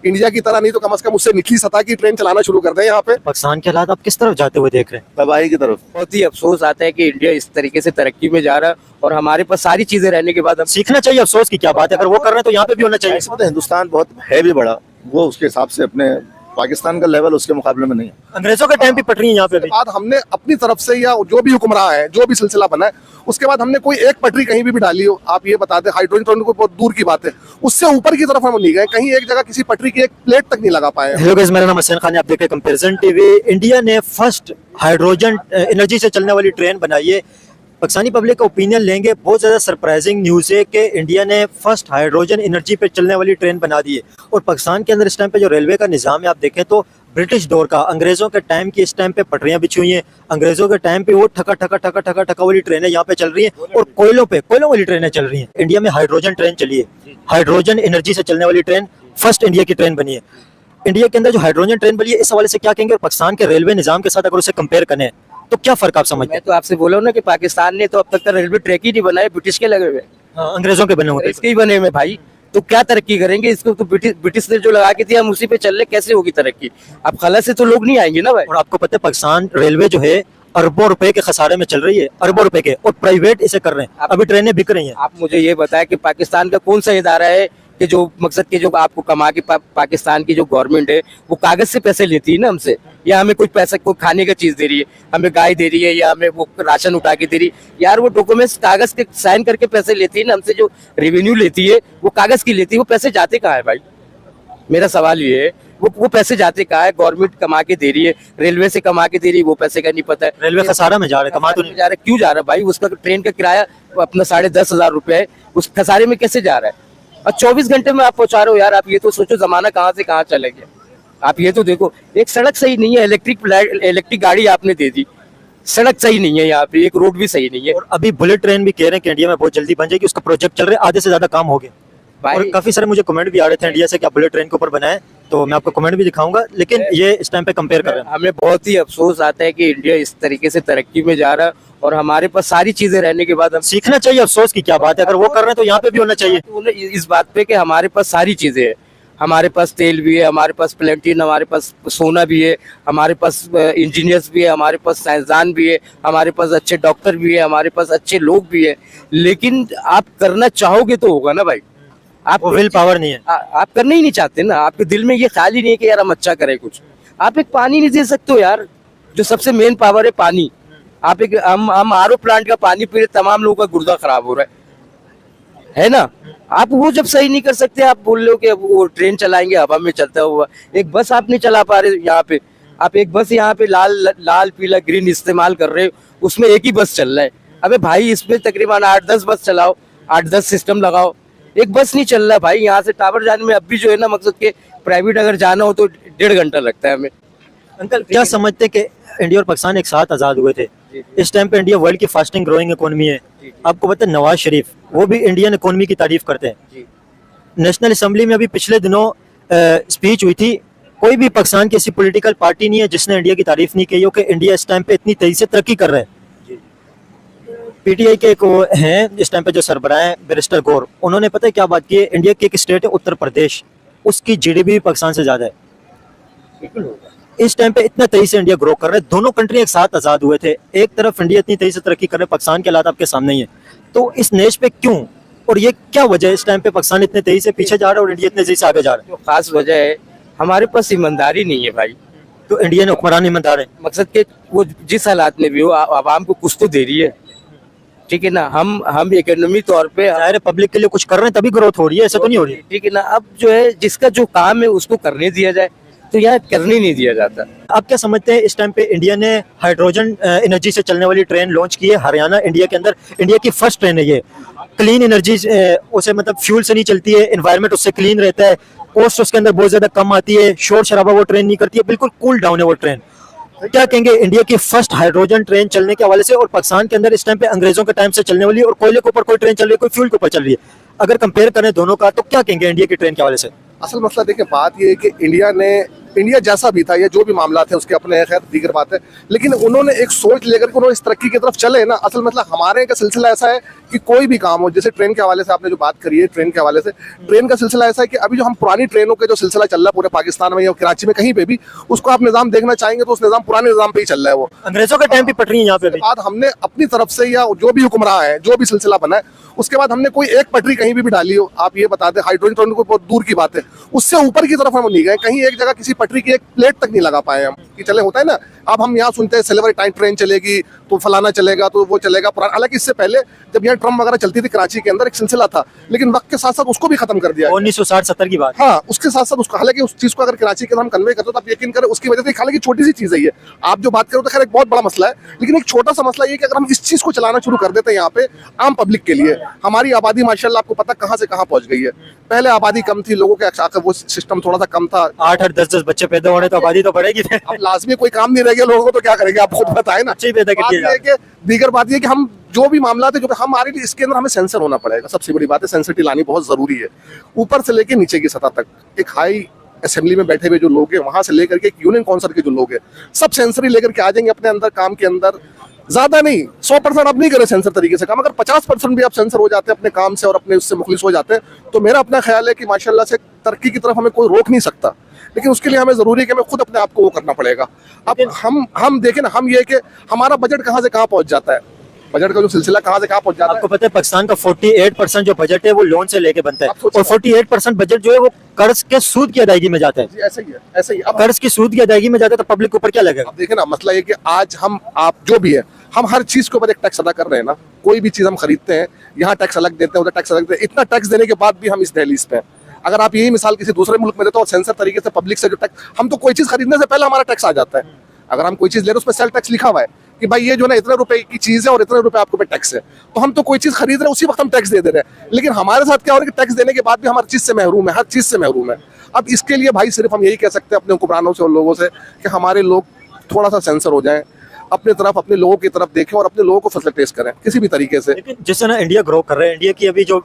India की तरह नहीं तो कम से कम उससे निचली सतह की ट्रेन चलाना शुरू कर दें यहाँ पे। पाकिस्तान के हालात आप किस तरफ जाते हुए देख रहे हैं? तबाही की तरफ। बहुत ही अफसोस आता है कि इंडिया इस तरीके से तरक्की में जा रहा है और हमारे पास सारी चीजें रहने के बाद हम सीखना चाहिए, अफसोस की क्या बात है, अगर वो कर रहे हैं तो यहाँ पे भी होना चाहिए। तो हिंदुस्तान बहुत है भी बड़ा, वो उसके हिसाब से अपने पाकिस्तान का लेवल उसके मुकाबले में नहीं है। अंग्रेजों के टाइम भी पटरी है यहाँ पे भी। बाद हमने अपनी तरफ से या जो भी हुक्मरान है, जो भी सिलसिला बना है, उसके बाद हमने कोई एक पटरी कहीं भी डाली हो, आप ये बता दें, हाइड्रोजन ट्रेन को बहुत दूर की बात है, उससे ऊपर की तरफ हम नहीं गए, कहीं एक जगह किसी पटरी की एक प्लेट तक नहीं लगा पाए। हेलो गाइस, मेरा नाम हसन खान है, आप देख रहे हैं कंपैरिजन टीवी। इंडिया ने फर्स्ट हाइड्रोजन एनर्जी से चलने वाली ट्रेन बनाई है। पाकिस्तानी पब्लिक का ओपिनियन लेंगे, बहुत ज़्यादा सरप्राइजिंग न्यूज़ है कि इंडिया ने फर्स्ट हाइड्रोजन एनर्जी पे चलने वाली ट्रेन बना दी है। और पाकिस्तान के अंदर इस टाइम पे जो रेलवे का निज़ाम है, आप देखें तो ब्रिटिश दौर का, अंग्रेज़ों के टाइम की इस टाइम पे पटरियाँ बिछी हुई हैं। अंग्रेज़ों के टाइम पे वो ठका ठका ठका ठका ठका वाली ट्रेनें यहाँ पे चल रही हैं और कोयलों वाली ट्रेनें चल रही हैं। इंडिया में हाइड्रोजन ट्रेन चली है, हाइड्रोजन एनर्जी से चलने वाली ट्रेन फर्स्ट इंडिया की ट्रेन बनी है। इंडिया के अंदर जो हाइड्रोजन ट्रेन बनी है, इस हवाले से क्या कहेंगे? और पाकिस्तान के रेलवे निज़ाम के साथ अगर उसे कंपेयर करें तो क्या फर्क आप समझते हैं? मैं तो आपसे बोला हूं ना कि पाकिस्तान ने तो अब तक का रेलवे ट्रैक ही नहीं बनाए, ब्रिटिश के लगे हुए, अंग्रेजों के बने हुए थे। इसके ही बने हुए भाई। तो क्या तरक्की करेंगे? इसको तो ब्रिटिश ने जो लगा के दिया, हम उसी पे चल रहे, कैसे होगी तरक्की? अब खला से तो लोग नहीं आएंगे ना भाई। और आपको पता है पाकिस्तान रेलवे जो है अरबों रुपए के खसारे में चल रही है, अरबों रुपए के, और प्राइवेट इसे कर रहे हैं। अभी ट्रेनें बिक रही हैं। आप मुझे ये बताएं कि पाकिस्तान का कौन सा इदारा है कि जो मकसद के जो आपको कमा के पाकिस्तान की जो गवर्नमेंट है वो कागज से पैसे लेती है ना हमसे, या हमें कुछ पैसा कोई खाने का चीज दे रही है, हमें गाय दे रही है या हमें वो राशन उठा के दे रही है, यार वो डॉक्यूमेंट्स कागज के साइन करके पैसे लेती है ना हमसे। जो रेवेन्यू लेती है वो कागज की लेती है, वो पैसे जाते कहाँ है भाई? मेरा सवाल ये है, वो पैसे जाते कहाँ है? गवर्नमेंट कमा के दे रही है, रेलवे से कमा के दे रही है, वो पैसे का नहीं पता है। रेलवे खसारा में जा रहे, कमा तो नहीं जा रहा, क्यों जा रहा है भाई? उसका ट्रेन का किराया अपना 10,500 रुपया है, उस खसारे में कैसे जा रहा है? और 24 घंटे में आप पहुंचा रहे हो यार। आप ये तो सोचो, जमाना कहाँ से कहाँ चले गया। आप ये तो देखो, एक सड़क सही नहीं है, इलेक्ट्रिक गाड़ी आपने दे दी, सड़क सही नहीं है यहाँ पे, एक रोड भी सही नहीं है। और अभी बुलेट ट्रेन भी कह रहे हैं कि इंडिया में बहुत जल्दी बन जाएगी, उसका प्रोजेक्ट चल रहा है, आधे से ज्यादा काम हो गया। और काफी सारे मुझे कमेंट भी आ रहे थे इंडिया से कि आप बुलेट ट्रेन के ऊपर बनाए, तो मैं आपको कमेंट भी दिखाऊंगा, लेकिन ये इस टाइम पे कंपेयर कर रहे हैं। हमें बहुत ही अफसोस आता है कि इंडिया इस तरीके से तरक्की में जा रहा है और हमारे पास सारी चीजें रहने के बाद हम सीखना चाहिए, अफसोस की क्या बात है, अगर वो कर रहे हैं तो यहाँ पे भी होना चाहिए। इस बात पे कि हमारे पास सारी चीजें हैं, हमारे पास तेल भी है, हमारे पास प्लेटिन, हमारे पास सोना भी है, हमारे पास इंजीनियर्स भी है, हमारे पास साइंसदान भी है, हमारे पास अच्छे डॉक्टर भी है, हमारे पास अच्छे लोग भी है। लेकिन आप करना चाहोगे तो होगा ना भाई। आप विल पावर नहीं है, आप करना ही नहीं चाहते ना, आपके दिल में ये ख्याल ही नहीं है कि यार हम अच्छा करें कुछ। आप एक पानी नहीं दे सकते हो यार, जो सबसे मेन पावर है पानी। आप एक हम आरओ प्लांट का पानी पी रहे, तमाम लोगों का गुर्दा खराब हो रहा है ना। आप वो जब सही नहीं कर सकते, आप बोल रहे हो कि अब वो ट्रेन चलाएंगे हवा में चलता हुआ। एक बस आप नहीं चला पा रहे यहाँ पे, आप एक बस यहाँ पे लाल पीला ग्रीन इस्तेमाल कर रहे हो, उसमें एक ही बस चल रहा है। अबे भाई, इसमें तकरीबन 8-10 बस चलाओ, 8-10 सिस्टम लगाओ, एक बस नहीं चल रहा भाई। यहाँ से टावर जाने में अब भी जो है ना, मकसद के प्राइवेट अगर जाना हो तो 1.5 घंटा लगता है हमें। अंकल क्या समझते कि इंडिया और पाकिस्तान एक साथ आजाद हुए थे? इस टाइम पे इंडिया वर्ल्ड की फास्टिंग ग्रोइंग इकोनॉमी है। आपको पता है नवाज शरीफ, वो भी इंडियन इकोनॉमी की तारीफ करते हैं। नेशनल असेंबली में अभी पिछले दिनों स्पीच हुई थी, कोई भी पाकिस्तान की ऐसी पॉलिटिकल पार्टी नहीं है जिसने इंडिया की तारीफ नहीं की हो कि इंडिया इस टाइम पे इतनी तेजी से तरक्की कर रहा है। पीटीआई के एक हैं इस टाइम पे जो सरबराह हैं बैरिस्टर गौर, उन्होंने पता है क्या बात की है? इंडिया की एक स्टेट है उत्तर प्रदेश, उसकी जीडीपी भी पाकिस्तान से ज्यादा है। इस टाइम पे इतना तेजी से इंडिया ग्रो कर रहा है। दोनों कंट्री एक साथ आजाद हुए थे, एक तरफ इंडिया इतनी तेजी से तरक्की कर रहा है, पाकिस्तान के हालात आपके सामने ही है। तो इस नेश पे क्यों और ये क्या वजह है इस टाइम पे पाकिस्तान इतने तेजी से पीछे जा रहा है और इंडिया इतने तेजी से आगे जा रहा है? जो खास वजह है, हमारे पास ईमानदारी नहीं है भाई। तो इंडियन हुक्मरान ईमानदार है, मकसद के वो जिस हालात में भी हो आवाम को कुछ तो दे रही है, ठीक है ना। हम इकोनॉमी तौर पे जाहिर है पब्लिक के लिए कुछ कर रहे हैं तभी ग्रोथ हो रही है, ऐसा तो नहीं हो रही है। ठीक है ना। अब जो है जिसका जो काम है उसको करने दिया जाए, तो यहाँ करने नहीं दिया जाता। आप क्या समझते हैं इस टाइम पे इंडिया ने हाइड्रोजन एनर्जी से चलने वाली ट्रेन लॉन्च की है हरियाणा इंडिया के अंदर, इंडिया की फर्स्ट ट्रेन है ये। क्लीन एनर्जी उसे मतलब फ्यूल से नहीं चलती है, एनवायरनमेंट उससे क्लीन रहता है, कॉस्ट उसके अंदर बहुत ज्यादा कम आती है, शोर शराबा वो ट्रेन नहीं करती है, बिल्कुल कूल डाउन है वो ट्रेन। क्या कहेंगे इंडिया की फर्स्ट हाइड्रोजन ट्रेन चलने के हवाले से? और पाकिस्तान के अंदर इस टाइम पे अंग्रेजों के टाइम से चलने वाली और कोयले के ऊपर कोई ट्रेन चल रही है, कोई फ्यूल के ऊपर चल रही है, अगर कंपेयर करें दोनों का तो क्या कहेंगे इंडिया की ट्रेन के हवाले से? असल मसला देखिए, बात ये है कि इंडिया जैसा भी था, ये जो भी मामला थे उसके अपने खैर दीगर बात है, लेकिन उन्होंने एक सोच लेकर के उन्होंने इस तरक्की की तरफ चले ना। असल मतलब हमारे का सिलसिला ऐसा है कि कोई भी काम हो, जैसे ट्रेन के हवाले से आपने जो बात करी है, ट्रेन के हवाले से, ट्रेन का सिलसिला ऐसा है कि अभी जो हम पुरानी ट्रेनों के जो सिलसिला चल रहा है पूरे पाकिस्तान में या कराची में कहीं पे भी, उसको आप निजाम देखना चाहेंगे तो उस निजाम पुराने निजाम पे ही चल रहा है वो। अंग्रेजों के टाइम पे पटरी है यहाँ पे भी। बाद हमने अपनी तरफ से या जो भी हुक्मरान है, जो भी सिलसिला बना है, उसके बाद हमने कोई एक पटरी कहीं भी डाली हो, आप ये बता दें, हाइड्रोजन ट्रेन को बहुत दूर की बात है, उससे ऊपर की तरफ हम नहीं गए, कहीं एक जगह किसी पटरी की एक प्लेट तक नहीं लगा पाए हम कि चले, होता है ना, अब हम यहाँ सुनते हैं सिल्वर टाइम ट्रेन चलेगी तो फलाना चलेगा तो वो चलेगा पुराना। हालांकि इससे पहले जब यहाँ ट्रम वगैरह चलती थी कराची के अंदर एक सिलसिला था, लेकिन वक्त के साथ साथ उसको भी खत्म कर दिया 1960-70 की बात। हाँ, उसके साथ साथ उसको, हालांकि उस चीज को अगर कराची के अंदर हम कन्वे करते तो आप यकीन करें उसकी वजह से, हालांकि छोटी सी चीज है ये, आप जो बात करो तो खैर एक बहुत बड़ा मसला है, लेकिन एक छोटा सा मसला ये कि अगर हम इस चीज को चलाना शुरू कर देते हैं यहाँ पे आम पब्लिक के लिए, हमारी आबादी माशाल्लाह आपको पता कहाँ से कहाँ पहुंच गई है। पहले आबादी कम थी, लोगों के वो सिस्टम थोड़ा सा कम था, 8-8 10-10 बच्चे पैदा होने तो आबादी तो बढ़ेगी। अब लाजमी कोई काम नहीं रह गया लोगों को तो क्या करेंगे, आप खुद बताए ना। बच्चे ही पैदा बात किए ये है कि दीगर बात ये कि हम जो भी मामला है, जो हमारे लिए इसके अंदर हमें सेंसर होना पड़ेगा, सबसे बड़ी बात है सेंसिटिविटी लानी बहुत जरूरी है, ऊपर से लेके नीचे की सतह तक। एक हाई असेंबली में बैठे हुए जो लोग हैं, वहां से लेकर के एक यूनियन काउंसिल के जो लोग हैं, सब सेंसरी लेकर के आ जाएंगे अपने अंदर काम के अंदर। ज्यादा नहीं, 100% आप नहीं करें सेंसर तरीके से काम, अगर 50% भी आप सेंसर हो जाते हैं अपने काम से और अपने उससे मुखलिस हो जाते हैं, तो मेरा अपना ख्याल है कि माशाल्लाह से तरक्की की तरफ हमें कोई रोक नहीं सकता, लेकिन उसके लिए हमें जरूरी है कि हमें खुद अपने आप को वो करना पड़ेगा। अब हम देखें ना, हम ये कि हमारा बजट कहाँ से कहाँ पहुंच जाता है, बजट का जो सिलसिला कहाँ से कहाँ पहुंच जाता है। आपको पता है पाकिस्तान का 48% जो बजट है वो लोन से लेके बनता है, आप सोचिए। और 48% बजट जो है वो कर्ज के सूद की अदायगी में जाता है। जी, ऐसा ही है, ऐसा ही। अब कर्ज की सूद की अदायगी में जाता है तो पब्लिक के ऊपर क्या लगेगा? अब देखें ना, मसला ये कि आज आप जो भी है, हम हर चीज के ऊपर एक टैक्स अदा कर रहे हैं ना, कोई भी चीज हम खरीदते हैं, यहाँ टैक्स अलग देते हैं, उधर टैक्स अलग देते हैं, इतना टैक्स देने के बाद भी हम इस दहलीज पे हैं। अगर आप यही मिसाल किसी दूसरे मुल्क में देते हो, सेंसर तरीके से पब्लिक से जो टैक्स, हम तो कोई चीज खरीदने से पहले हमारा टैक्स आ जाता है। अगर हम कोई चीज ले रहे हैं उसमें सेल टैक्स लिखा हुआ है कि भाई ये जो ना इतने रुपए की चीज है और इतने रुपए आपको पे टैक्स है, तो हम तो कोई चीज खरीद रहे हैं उसी वक्त हम टैक्स दे रहे हैं, लेकिन हमारे साथ क्या हो रहा है कि टैक्स देने के बाद भी हम हर चीज से महरूम है, हर चीज से महरूम है। अब इसके लिए भाई सिर्फ हम यही कह सकते हैं अपने हुक्मरानों से और लोगों से कि हमारे लोग थोड़ा सा सेंसर हो जाएं, अपने तरफ, अपने लोगों की तरफ देखें और अपने लोगों को फैसिलिटेट करें किसी भी तरीके से। लेकिन जिस तरह इंडिया ग्रो कर रहा है, इंडिया की अभी जो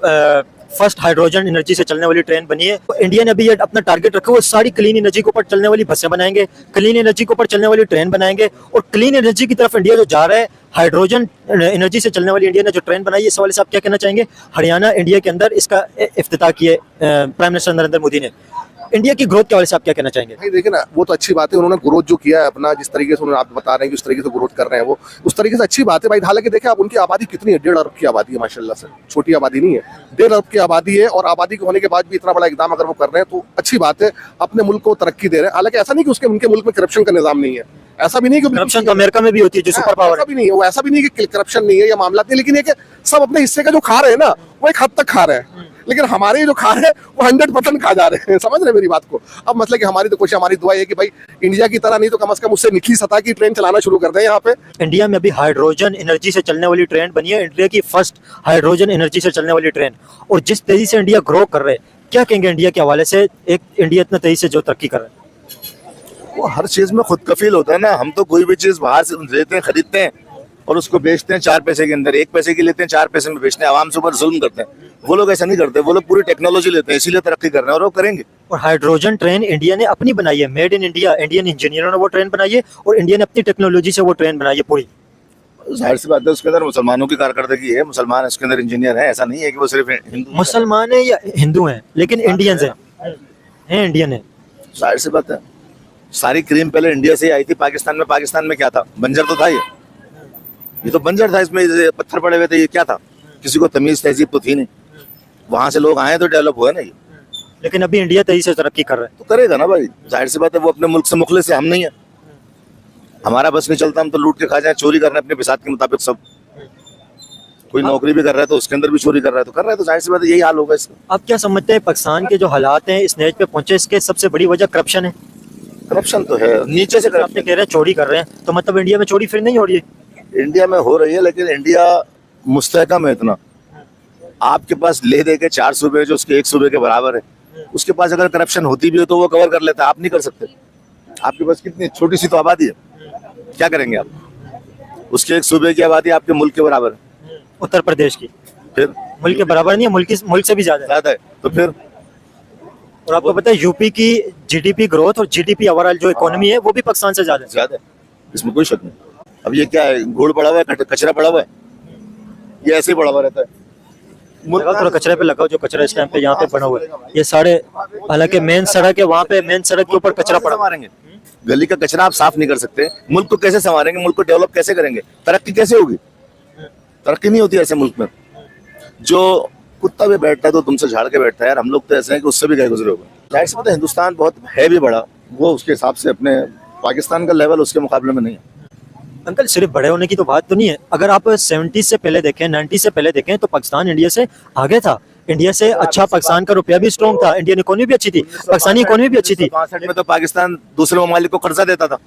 फर्स्ट हाइड्रोजन एनर्जी से चलने वाली ट्रेन बनी है, तो इंडिया ने अभी ये अपना टारगेट रखा हुआ सारी क्लीन एनर्जी के ऊपर चलने वाली बसें बनाएंगे, क्लीन एनर्जी के ऊपर चलने वाली ट्रेन बनाएंगे, और क्लीन एनर्जी की तरफ इंडिया जो जा रहा है, हाइड्रोजन एनर्जी से चलने वाली इंडिया ने जो ट्रेन बनाई है, इस हवाले से आप क्या कहना चाहेंगे? हरियाणा इंडिया के अंदर इसका इफ्तिताह किया प्राइम मिनिस्टर नरेंद्र मोदी ने, इंडिया की ग्रोथ के हवाले से आप क्या कहना चाहेंगे? भाई देखिए ना, वो तो अच्छी बात है, उन्होंने ग्रोथ जो किया है अपना, जिस तरीके से उन्होंने, आप बता रहे हैं कि उस तरीके से ग्रोथ कर रहे हैं वो, उस तरीके से अच्छी बात है भाई। हालांकि देखिए आप उनकी आबादी कितनी है, 1.5 अरब की आबादी है माशाल्लाह से, छोटी आबादी नहीं है, 1.5 अरब की आबादी है, और आबादी के होने के बाद भी इतना बड़ा इकदाम अगर वो कर रहे हैं तो अच्छी बात है, अपने मुल्क को तरक्की दे रहे हैं। हालांकि ऐसा नहीं कि उनके मुल्क में करप्शन का निजाम नहीं है, ऐसा भी नहीं कि करप्शन तो अमेरिका में भी होती है जो सुपर पावर ऐसा भी नहीं है, वो ऐसा भी नहीं कि करप्शन नहीं है या मामला नहीं, लेकिन ये कि सब अपने हिस्से का जो खा रहे हैं ना, वो एक हद तक खा रहे हैं, लेकिन हमारे जो खा रहे हैं वो 100% खा जा रहे हैं। समझ रहे हैं मेरी बात को? अब मतलब कि हमारी तो कोशिश, हमारी दुआ है कि भाई इंडिया की तरह नहीं तो कम से कम उससे निचली सतह की ट्रेन चलाना शुरू कर दें यहाँ पे। इंडिया में अभी हाइड्रोजन एनर्जी से चलने वाली ट्रेन बनी है, इंडिया की फर्स्ट हाइड्रोजन एनर्जी से चलने वाली ट्रेन, और जिस तेजी से इंडिया ग्रो कर रहे हैं, क्या कहेंगे इंडिया के हवाले से, एक इंडिया इतना तेजी से जो तरक्की कर रहा है? वो हर चीज में खुद कफील होता है ना। हम तो कोई भी चीज बाहर से लेते हैं, खरीदते हैं और उसको बेचते हैं 4 पैसे के अंदर, 1 पैसे की लेते हैं 4 पैसे में बेचते हैं, आवाम से ऊपर जुल्म करते हैं। वो लोग ऐसा नहीं करते, वो लोग पूरी टेक्नोलॉजी लेते हैं, इसीलिए तरक्की कर रहे हैं और वो करेंगे। और हाइड्रोजन ट्रेन इंडिया ने अपनी बनाई है, मेड इन इंडिया, इंडियन इंजीनियरों ने वो ट्रेन बनाई है, और इंडिया ने अपनी टेक्नोलॉजी से वो ट्रेन बनाई है पूरी। जाहिर सी बात है उसके अंदर मुसलमानों की कारकर्दगी है, मुसलमान उसके अंदर इंजीनियर है, ऐसा नहीं है कि वो सिर्फ हिंदू मुसलमान है या हिंदू हैं, लेकिन इंडियंस हैं, इंडियन है। जाहिर सी बात है, सारी क्रीम पहले इंडिया से ही आई थी पाकिस्तान में क्या था? बंजर तो था ये तो बंजर था, इसमें पत्थर पड़े हुए थे, ये क्या था? किसी को तमीज तहजीब तो थी नहीं, वहां से लोग आए तो डेवलप हुए ना ये। लेकिन अभी इंडिया तेजी से तरक्की कर रहा है, तो करेगा ना भाई, जाहिर सी बात है, वो अपने मुल्क से मुखलिस है, हम नहीं है, हमारा बस नहीं चलता, हम तो लूट के खा जाए, चोरी कर रहे हैं अपने बिसात के मुताबिक सब। कोई नौकरी भी कर रहा है तो उसके अंदर भी चोरी कर रहा है, तो कर रहा है, तो जाहिर सी बात है यही हाल होगा इसका। आप क्या समझते हैं पाकिस्तान के जो हालात हैं इस स्टेज पे पहुंचे, इसके सबसे बड़ी वजह करप्शन है? करप्शन तो है, नीचे से आपने करप्शन कह रहे हैं चोरी कर रहे हैं, तो मतलब इंडिया में चोरी फिर नहीं हो रही है? इंडिया में हो रही है, लेकिन इंडिया मुस्तहकम है इतना, आपके पास ले दे के 4 सूबे जो उसके 1 सूबे के बराबर है, उसके पास अगर करप्शन होती भी हो तो वो कवर कर लेता है, आप नहीं कर सकते। आपके पास कितनी छोटी सी तो आबादी है, क्या करेंगे आप? उसके 1 सूबे की आबादी आपके मुल्क के बराबर है, उत्तर प्रदेश की फिर मुल्क के बराबर नहीं है, मुल्क से भी ज्यादा है। ज्यादा है, तो फिर और आपको पता है यूपी की जीडीपी ग्रोथ और जीडीपी ओवरऑल जो इकोनॉमी है वो भी पाकिस्तान से ज्यादा है। ज्यादा है, इसमें कोई शक नहीं। अब ये क्या है, गुड़ पड़ा हुआ है, कचरा पड़ा हुआ है, ये ऐसे ही पड़ा हुआ रहता है। लगाओ थोड़ा कचरे पे लगाओ, जो कचरा इस टाइम पे यहाँ पे बना हुआ है ये सारे, हालांकि मेन सड़क है वहाँ पे, मेन सड़क के ऊपर कचरा पड़ा। संवारेंगे गली का कचरा आप साफ नहीं कर सकते, मुल्क को कैसे संवारेंगे, मुल्क को डेवलप कैसे करेंगे, तरक्की कैसे होगी? तरक्की नहीं होती ऐसे मुल्क में। जो कुत्ता भी बैठता है तो तुमसे झाड़ के बैठता है यार, हम लोग तो ऐसे हैं कि उससे भी गए गुजरे हुए। जाहिर सी बात है हिंदुस्तान बहुत है भी बड़ा, वो उसके हिसाब से अपने पाकिस्तान का लेवल उसके मुकाबले में नहीं है। अंकल सिर्फ बड़े होने की तो बात तो नहीं है, अगर आप 70 से पहले देखें, 90 से पहले देखें तो पाकिस्तान इंडिया से आगे था, इंडिया से अच्छा, पाकिस्तान का रुपया भी स्ट्रॉन्ग था, इंडियन इकोनॉमी भी अच्छी थी, पाकिस्तानी इकोनॉमी भी अच्छी थी। 62 में तो पाकिस्तान दूसरे ममालिक को कर्जा देता था।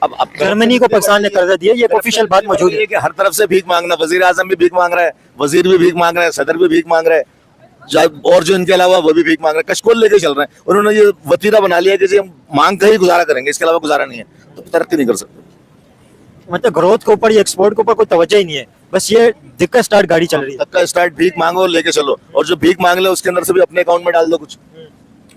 अब जर्मनी को पाकिस्तान ने कर्जा दिया, ये ऑफिशियल बात मौजूद है कि हर तरफ से भीख मांगना, वजीर आजम भी भीख मांग रहा है, वजीर भी भीख मांग रहा है, सदर भी भीख मांग रहा है, और जो इनके अलावा वो भी भीख मांग रहे हैं, कशकोल लेके चल रहे हैं। उन्होंने ये वतीरा बना लिया कि हम मांग कर ही गुजारा करेंगे, इसके अलावा गुजारा नहीं है, तो तरक्की नहीं कर सकते। मतलब ग्रोथ के ऊपर या एक्सपोर्ट के ऊपर कोई तवज्जो ही नहीं है, बस ये दिक्कत स्टार्ट गाड़ी चल रही है। धक्का स्टार्ट, भीख मांगो और लेके चलो, और जो भीख मांग ले उसके अंदर से भी अपने अकाउंट में डाल दो कुछ,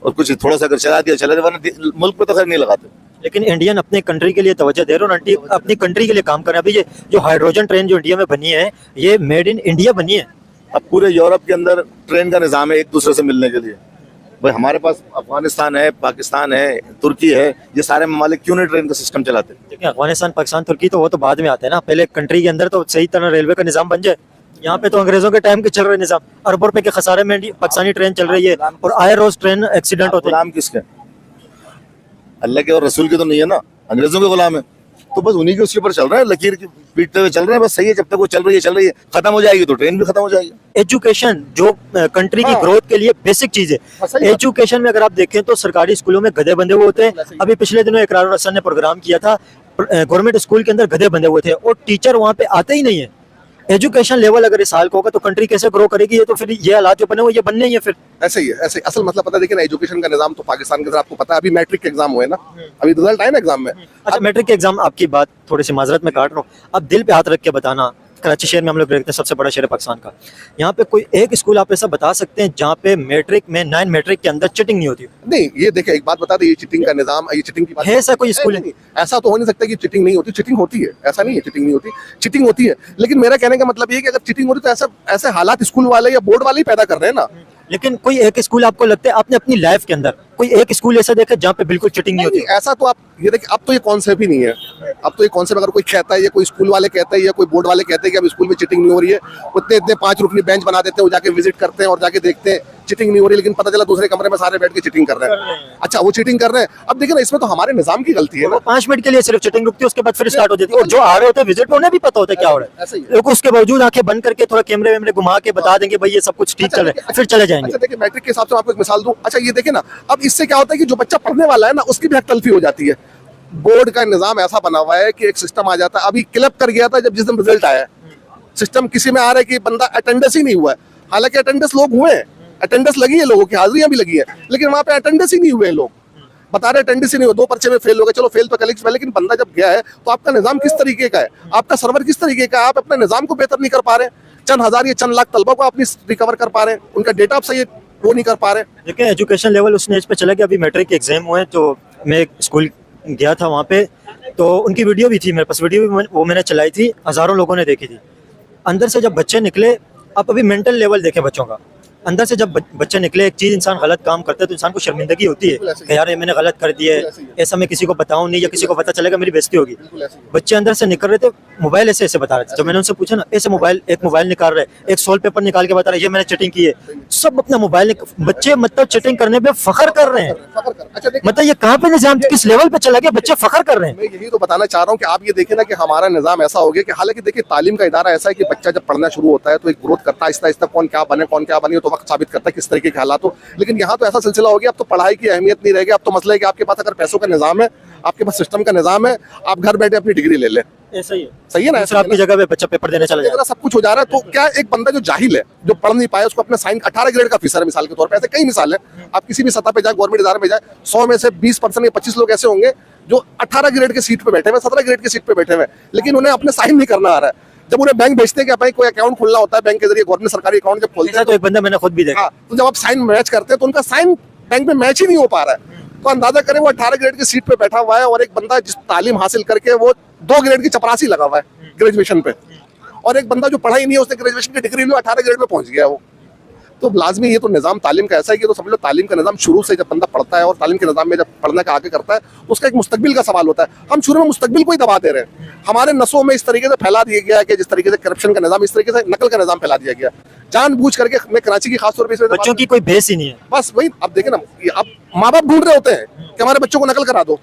और कुछ थोड़ा सा अगर चला दिया चला दिया, वरना मुल्क पे तो खैर नहीं लगाते। लेकिन इंडियन अपने कंट्री के लिए तवज्जो दे रहे हो ना, अपनी कंट्री के लिए काम कर रहे हैं। अभी ये जो हाइड्रोजन ट्रेन जो इंडिया में बनी है, ये मेड इन इंडिया बनी है। अब पूरे यूरोप के अंदर ट्रेन का निजाम है एक दूसरे से मिलने के लिए। भाई हमारे पास अफगानिस्तान है, पाकिस्तान है, तुर्की है, ये सारे ममालिक क्यों नहीं ट्रेन का सिस्टम चलाते? देखिए अफगानिस्तान, पाकिस्तान, तुर्की तो वो तो बाद में आते हैं ना, पहले कंट्री के अंदर तो सही तरह रेलवे का निजाम बन जाए। यहाँ पे तो अंग्रेजों के टाइम के चल रहे निजाम, अरबों रुपए के खसारे में पाकिस्तानी ट्रेन चल रही है, और आए रोज ट्रेन एक्सीडेंट होते हैं। गुलाम किसके? अल्लाह के और रसूल के तो नहीं है ना, अंग्रेजों के गुलाम है। तो बस उन्हीं के उसके ऊपर चल रहा है, लकीर की पीटते हुए चल रहे हैं, बस सही है। जब तक वो चल रही है, खत्म हो जाएगी तो ट्रेन भी खत्म हो जाएगी। एजुकेशन जो कंट्री की ग्रोथ के लिए बेसिक चीज है, एजुकेशन में अगर आप देखें तो सरकारी स्कूलों में गधे बंधे हुए होते हैं। अभी पिछले दिनों इकरार हसन ने प्रोग्राम किया था, गवर्नमेंट स्कूल के अंदर गधे बंधे हुए थे, और टीचर वहाँ पे आते ही नहीं है। एजुकेशन लेवल अगर इस हाल का होगा तो कंट्री कैसे ग्रो करेगी? ये तो फिर ये हालात जो बने हुए ये बनने ही है फिर। ऐसे ही है, ऐसे असल मतलब पता है, देखिए ना एजुकेशन का निजाम तो पाकिस्तान के अंदर आपको पता है, अभी मैट्रिक के एग्जाम हुए ना, अभी रिजल्ट आए ना एग्जाम में। अच्छा मैट्रिक के एग्जाम, आपकी बात थोड़ी सी माजरत में काट रहा हूँ, अब दिल पे हाथ रख के बताना, कराची शहर में हम लोग रहते हैं, सबसे बड़ा शहर है पाकिस्तान का, यहाँ पे कोई एक स्कूल आप ऐसा बता सकते हैं जहाँ पे मैट्रिक में 9 मैट्रिक के अंदर चीटिंग नहीं होती? नहीं, ये देखिए एक बात बता दें, ये चीटिंग का निजाम, ये चीटिंग की बात है ऐसा कोई स्कूल? नहीं, ऐसा तो हो नहीं सकता कि चीटिंग नहीं होती, चीटिंग होती है, ऐसा नहीं है चीटिंग नहीं होती, चीटिंग होती है। लेकिन मेरा कहने का मतलब ये है कि अगर चीटिंग हो रही तो ऐसे हालात स्कूल वाले या बोर्ड वाले ही पैदा कर रहे हैं ना। लेकिन कोई एक स्कूल आपको लगता है आपने अपनी लाइफ के अंदर कोई एक स्कूल ऐसा देखा जहाँ पे बिल्कुल चीटिंग नहीं होती? ऐसा तो आप ये देखिए, अब तो ये कॉन्सेप्ट ही नहीं है। अब तो ये कॉन्सेप्ट अगर कोई कहता है, या कोई स्कूल वाले कहते हैं, या कोई बोर्ड वाले कहते हैं कि अब स्कूल में चीटिंग नहीं हो रही है, उतने इतने 5 रुपये बेंच बना देते हैं, वो जाके विजिट करते हैं और जाके देखते हैं चीटिंग नहीं हो रही, लेकिन पता चला दूसरे कमरे में सारे बैठ के चीटिंग कर रहे हैं। अच्छा, वो चीटिंग कर रहे हैं। अब देखिए ना, इसमें तो हमारे निजाम की गलती है ना। 5 मिनट के लिए सिर्फ चीटिंग रुकती है, उसके बाद फिर स्टार्ट हो जाती है, और जो आ रहे होते हैं विजिट में उन्हें भी पता होता है क्या हो रहा है, लोग उसके बावजूद आंखें बंद करके थोड़ा कैमरे वैमरे घुमा के बता देंगे भाई ये सब कुछ ठीक चल रहा है, फिर चले जाएंगे। अच्छा देखिए, मैट्रिक के हिसाब से आपको एक मिसाल दूं। अच्छा ये देखिए ना, अब इससे क्या होता है कि जो बच्चा पढ़ने वाला है ना, उसकी भी हक तलफी हो जाती है। बोर्ड का निजाम ऐसा बना हुआ है कि एक सिस्टम आ जाता है, अभी क्लिप कर गया था जब जिस दिन रिजल्ट आया, सिस्टम किसी में आ रहा है कि बंदा अटेंडेंस ही नहीं हुआ है, हालांकि अटेंडेंस लोग हुए हैं, अटेंडेंस लगी है, लोगों की हाजिरियां भी लगी है, लेकिन वहां पे अटेंडेंस ही नहीं हुए। लोग बता रहे अटेंडेंस ही नहीं हुआ, 2 पर्चे में फेल हो गए, चलो फेल तो कलीग्स में, लेकिन बंदा जब गया है तो आपका निजाम किस तरीके का है, आपका सर्वर किस तरीके का है, आप अपने निजाम को बेहतर नहीं कर पा रहे, चंद हजार या चंद लाख तलबा को आप नहीं रिकवर कर पा रहे, उनका डेटा आप सही वो नहीं कर पा रहे। देखिए एजुकेशन लेवल उस एज पे चला गया। अभी मैट्रिक के एग्जाम हुए तो मैं एक स्कूल गया था, वहाँ पे तो उनकी वीडियो भी थी मेरे पास, वीडियो भी वो मैंने चलाई थी, हज़ारों लोगों ने देखी थी। अंदर से जब बच्चे निकले, आप अभी मेंटल लेवल देखें बच्चों का, अंदर से जब बच्चे निकले, एक चीज़ इंसान गलत काम करता है तो इंसान को शर्मिंदगी होती है कि यार ये मैंने गलत कर दिया है, ऐसा मैं किसी को बताऊं नहीं, या किसी को पता चलेगा मेरी बेइज्जती होगी। बच्चे अंदर से निकल रहे थे, मोबाइल ऐसे ऐसे बता रहे थे। जब मैंने उनसे पूछा ना, ऐसे मोबाइल, एक मोबाइल निकाल रहे, एक सोल पेपर निकाल के बता रहे ये मैंने चीटिंग की है, सब अपना मोबाइल, बच्चे मतलब चीटिंग करने पे फखर कर रहे हैं। मतलब ये कहाँ पे निजाम किस लेवल पे चला गया, बच्चे फखर कर रहे हैं। मैं यही तो बताना चाह रहा हूँ कि आप ये देखें ना कि हमारा निजाम ऐसा हो गया कि हालांकि देखिए तालीम का इदारा ऐसा है कि बच्चा जब पढ़ना शुरू होता है तो एक ग्रोथ करता है, आहिस्ता आहिस्ता कौन क्या बने तो वक्त साबित करता है किस तरीके के हालात हो। लेकिन यहाँ तो ऐसा सिलसिला हो गया, अब तो पढ़ाई की अहमियत नहीं रहेगी, अब तो मसला है कि आपके पास अगर पैसों का निजाम है, आपके पास सिस्टम का निजाम है, आप घर बैठे अपनी डिग्री ले लें। ऐसा ही है, सही है ना? ऐसा आपकी जगह पे बच्चा पेपर देने चला जाएगा, सब कुछ हो जा रहा है। तो क्या एक बंदा जो जाहिल है, जो पढ़ नहीं पाया, उसको अपने साइन 18 ग्रेड का ऑफिसर है मिसाल के तौर पर, ऐसे कई मिसाल है, आप किसी भी सतह पे जाए, गवर्नमेंट इदारे में जाए, 100 में से 20% या 25 लोग ऐसे होंगे जो 18 ग्रेड के सीट पे बैठे हुए, 17 ग्रेड के सीट पे बैठे हुए, लेकिन उन्हें अपने साइन नहीं करना आ रहा है। जब उन्हें बैंक भेजते हैं कि भाई कोई अकाउंट खोलना होता है बैंक के जरिए, गवर्नमेंट सरकारी अकाउंट जब खोलते हैं तो एक बंदा मैंने खुद भी देखा, तो जब आप साइन मैच करते हैं तो उनका साइन बैंक में मैच ही नहीं हो पा रहा है। तो अंदाजा करें वो 18 ग्रेड की सीट पे बैठा हुआ है, और एक बंदा जिस तालीम हासिल करके वो 2 ग्रेड की चपरासी लगा हुआ है ग्रेजुएशन पे, और एक बंदा जो पढ़ा ही नहीं है, उसने ग्रेजुएशन की डिग्री ली, 18 ग्रेड में पहुंच गया वो। तो लाजमी ये तो निज़ाम तालीम का ऐसा है कि तो समझ लो तालीम का निज़ाम शुरू से जब बंदा पढ़ता है और तालीम के निज़ाम में जब पढ़ने का आगे करता है तो उसका एक मुस्तकबिल का सवाल होता है। हम शुरू में मुस्तकबिल को ही दबा दे रहे हैं, हमारे नसों में इस तरीके से फैला दिया गया है कि जिस तरीके से करप्शन का निज़ाम, इस तरीके से नकल का निज़ाम फैला दिया गया, जानबूझ करके। मैं कराची की खासतौर पर बच्चों की कोई बेस ही नहीं है। बस वही अब देखे ना, अब माँ बाप ढूंढ रहे होते हैं कि हमारे बच्चों को नकल करा दो।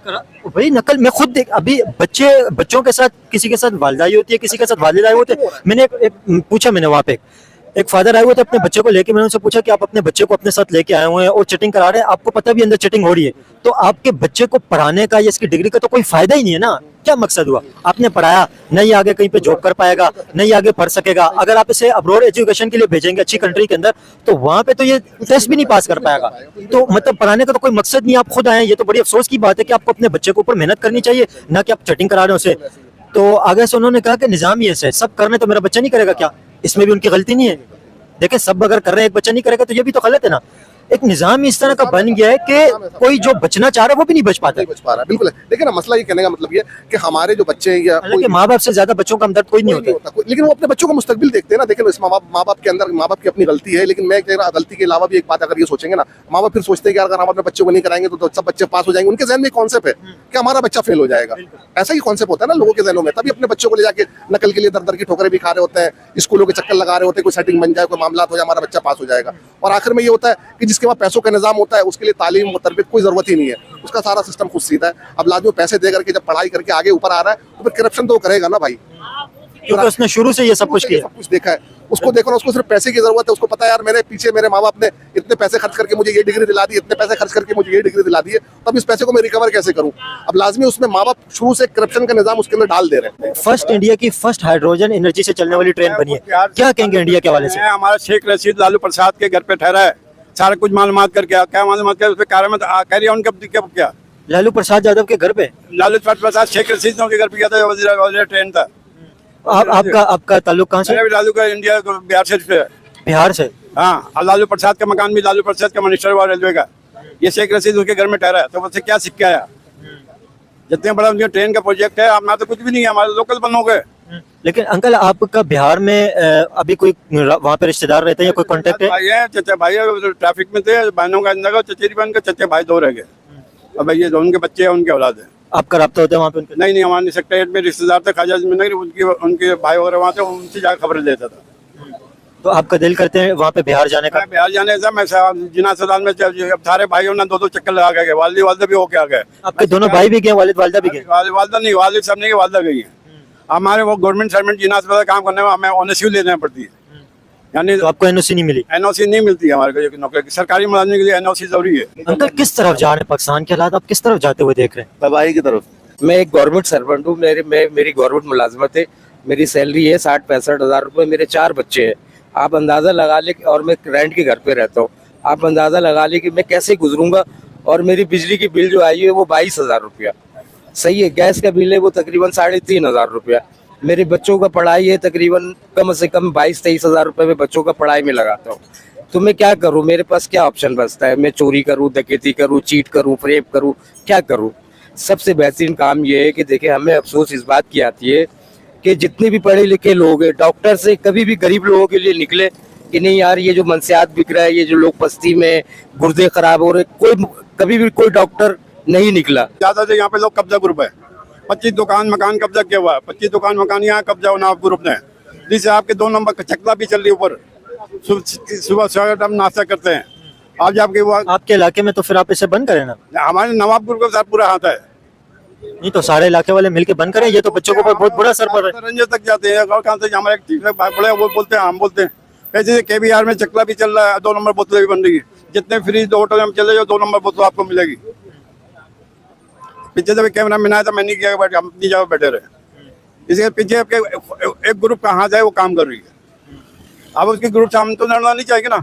वही नकल मैं खुद देख, अभी बच्चों के साथ किसी के साथ वालिदाई होती है, किसी के साथ वालिदाई होते हैं। मैंने एक पूछा, मैंने वहाँ पे एक फादर आए हुए थे अपने बच्चे को लेके, मैंने उनसे पूछा कि आप अपने बच्चे को अपने साथ लेके आए हुए हैं और चीटिंग करा रहे हैं, आपको पता भी अंदर चीटिंग हो रही है, तो आपके बच्चे को पढ़ाने का या इसकी डिग्री का तो कोई फायदा ही नहीं है ना। क्या मकसद हुआ? आपने पढ़ाया नहीं, आगे कहीं पे जॉब कर पाएगा, नहीं आगे पढ़ सकेगा। अगर आप इसे अब्रॉड एजुकेशन के लिए भेजेंगे अच्छी कंट्री के अंदर, तो वहां पे तो ये टेस्ट भी नहीं पास कर पाएगा। तो मतलब पढ़ाने का तो कोई मकसद नहीं, आप खुद आए। ये तो बड़ी अफसोस की बात है कि आपको अपने बच्चे के ऊपर मेहनत करनी चाहिए, ना कि आप चीटिंग करा रहे हो उसे। तो आगे से उन्होंने कहा कि निजाम ही ऐसा है, सब करने तो मेरा बच्चा नहीं करेगा क्या? इसमें भी उनकी गलती नहीं है। देखिए, सब अगर कर रहे हैं, एक बच्चा नहीं करेगा तो ये भी तो गलत है ना। एक निजाम इस तरह का बन गया है कि कोई जो बचना चाह रहा है वो भी नहीं बच पाता। नहीं बच पा रहा है, बिल्कुल है। लेकिन ना मसला ये कहने का मतलब ये कि हमारे जो बच्चे या हालांकि माँ बाप से ज्यादा बच्चों का हमदर्द कोई नहीं होता। लेकिन वो अपने बच्चों को मुस्तकबिल देखते हैं ना। देखिए, इस माँ बाप के अंदर माँ बाप की अपनी गलती है, लेकिन मैं कह रहा गलती के अलावा भी एक बात अगर ये सोचेंगे ना, माँ बाप फिर सोचते हैं कि अगर हम अपने बच्चों को नहीं कराएंगे तो सब बच्चे पास हो जाएंगे। उनके जहन में कॉन्सेप्ट है कि हमारा बच्चा फेल हो जाएगा, ऐसा ही कॉन्सेप्ट होता है ना लोगों के जहनों में। तभी अपने बच्चों को ले जाके नकल के लिए दर दर की ठोकरें भी खा रहे होते हैं, स्कूलों के चक्कर लगा रहे होते हैं, कोई सेटिंग बन जाए, कोई मामला हो जाए, हमारा बच्चा पास हो जाएगा। और आखिर में ये होता है कि जिसके पास पैसों का निजाम होता है उसके लिए तालीम और तरबियत कोई जरूरत ही नहीं है, उसका सारा सिस्टम खुद सीधा है। अब लाजमी पैसे दे करके जब पढ़ाई करके आगे ऊपर आ रहा है तो फिर करप्शन तो करेगा ना भाई, क्योंकि उसने शुरू से ये सब कुछ किया, सब कुछ देखा है। उसको देखो ना, उसको सिर्फ पैसे की जरूरत है। उसको पता है यार मेरे पीछे मेरे माँ बाप ने इतने पैसे खर्च करके मुझे ये डिग्री दिला दी, इतने पैसे खर्च करके मुझे ये डिग्री दिला दी है, तब इस पैसे को मैं रिकवर कैसे करूं। अब लाजमी उसमें माँ बाप शुरू से करप्शन का निजाम उसके अंदर डाल दे रहे हैं। फर्स्ट इंडिया की फर्स्ट हाइड्रोजन एनर्जी से चलने वाली ट्रेन बनी है, क्या कहेंगे इंडिया के हवाले से? हमारा शेख रशीद लालू प्रसाद के घर पे ठहरा है, सारा कुछ मालूमात करके क्या मालूमात कर उसके कार्य में कह रही है उनके क्या लालू प्रसाद यादव के घर पे? लालू प्रसाद शेख रशीद के घर पे गया था, वजीर ट्रेन था। आपका ताल्लुक कहाँ से? लालू का इंडिया बिहार से है। बिहार से? हाँ, और लालू प्रसाद का मकान भी लालू प्रसाद का मिनिस्टर हुआ रेलवे का। ये शेख रशीद उसके घर में ठहरा है, तो उससे क्या सीख के आया? जितने बड़ा उनके ट्रेन का प्रोजेक्ट है, हमारा तो कुछ भी नहीं है, हमारे लोकल बनो गए। लेकिन अंकल, आपका बिहार में अभी कोई वहाँ पे रिश्तेदार रहते हैं या कोई कांटेक्ट है? भाई है, चचा भाई है, ट्रैफिक में थे, बहनों का अंदर चचेरी बहन का चचे भाई 2 रह गए। अब ये उनके बच्चे हैं, उनके औलाद है। आपका रब्ता होता है वहाँ पे उनके? नहीं, हमारे सेक्रेटरीट में रिश्तेदार थे, ख्वाजा नगर, उनके भाई वगैरह वहाँ थे, उनसे जाकर खबरें लेता था। तो आपका दिल करते हैं वहाँ पे बिहार जाने का? बिहार जाने से मैं जिना अस्पताल में सारे भाइयों ने 2-2 चक्कर लगा के गए, वालदा भी होके आ गए। आपके दोनों भाई भी गए, वालिद वालदा भी गए? वालदा नहीं, वालिद सब नहीं, वालदा गई है। हमारे वो गवर्नमेंट सर्वेंट जिना अस्पताल काम करने में हमें ओनएसयू लेना पड़ती है, यानी तो आपको एनओसी नहीं मिली? एनओसी नहीं मिलती है हमारे को नौकरी, सरकारी मुलाजिम के लिए एनओसी जरूरी है। अंकल, किस तरफ जा रहे हैं? पाकिस्तान के हालात आप किस तरफ जाते हुए देख रहे हैं? तबाही की तरफ। मैं एक गवर्नमेंट सर्वेंट हूँ, मेरी गवर्नमेंट मुलाजमत है, मेरी सैलरी है 60-65 हज़ार रुपये, मेरे 4 बच्चे हैं। आप अंदाज़ा लगा ले, और मैं रेंट के घर पे रहता हूँ, आप अंदाज़ा लगा ले कि मैं कैसे गुजरूंगा। और मेरी बिजली की बिल जो आई है वो 22,000 रुपया, सही है। गैस का बिल है वो तकरीबन 3,500 रुपया। मेरे बच्चों का पढ़ाई है तकरीबन कम से कम 22-23 हज़ार रुपये में बच्चों का पढ़ाई में लगाता हूँ। तो मैं क्या करूँ, मेरे पास क्या ऑप्शन बचता है? मैं चोरी करूँ, डकैती करूँ, चीट करूँ, फ्रेप करूँ, क्या करूँ? सबसे बेहतरीन काम ये है कि देखिए, हमें अफसोस इस बात की आती है कि जितने भी पढ़े लिखे लोग हैं, डॉक्टर से कभी भी गरीब लोगों के लिए निकले कि नहीं यार ये जो मनसियात बिक रहा है, ये जो लोग बस्ती में गुर्दे खराब हो रहे, कभी भी कोई डॉक्टर नहीं निकला। ज्यादा से यहाँ पे लोग कब्जा ग्रुप है, 25 दुकान मकान कब्जा किया हुआ है, 25 दुकान मकान यहाँ कब्जा होना ग्रुप ने, जिससे आपके 2 नंबर का चकला भी चल रही ऊपर। सुबह हम नाश्ता करते हैं। आज आपके इलाके में तो फिर आप इसे बंद करें ना? हमारे नवाब ग्रुप के साथ पूरा हाथ है। नहीं तो सारे इलाके वाले मिलके बंद करें, ये तो बच्चों को बहुत बुरा असर पड़ रहा है। रंजे तक जाते हैं, कहाँ से हमारे बड़े वो बोलते हैं, हम बोलते हैं। ऐसे KBR में चकला भी चल रहा है, 2 नंबर बोतलें भी बन रही है। जितने फ्रीज होटल में चले जाओ 2 नंबर बोतल आपको मिलेगी। पीछे जब कैमरा में आया था, मैं नहीं किया, बैठे हम अपनी जगह बैठे रहे। इसके पीछे एक ग्रुप कहाँ जाए वो काम कर रही है। अब उसके ग्रुप से हम तो लड़ना नहीं चाहिए ना।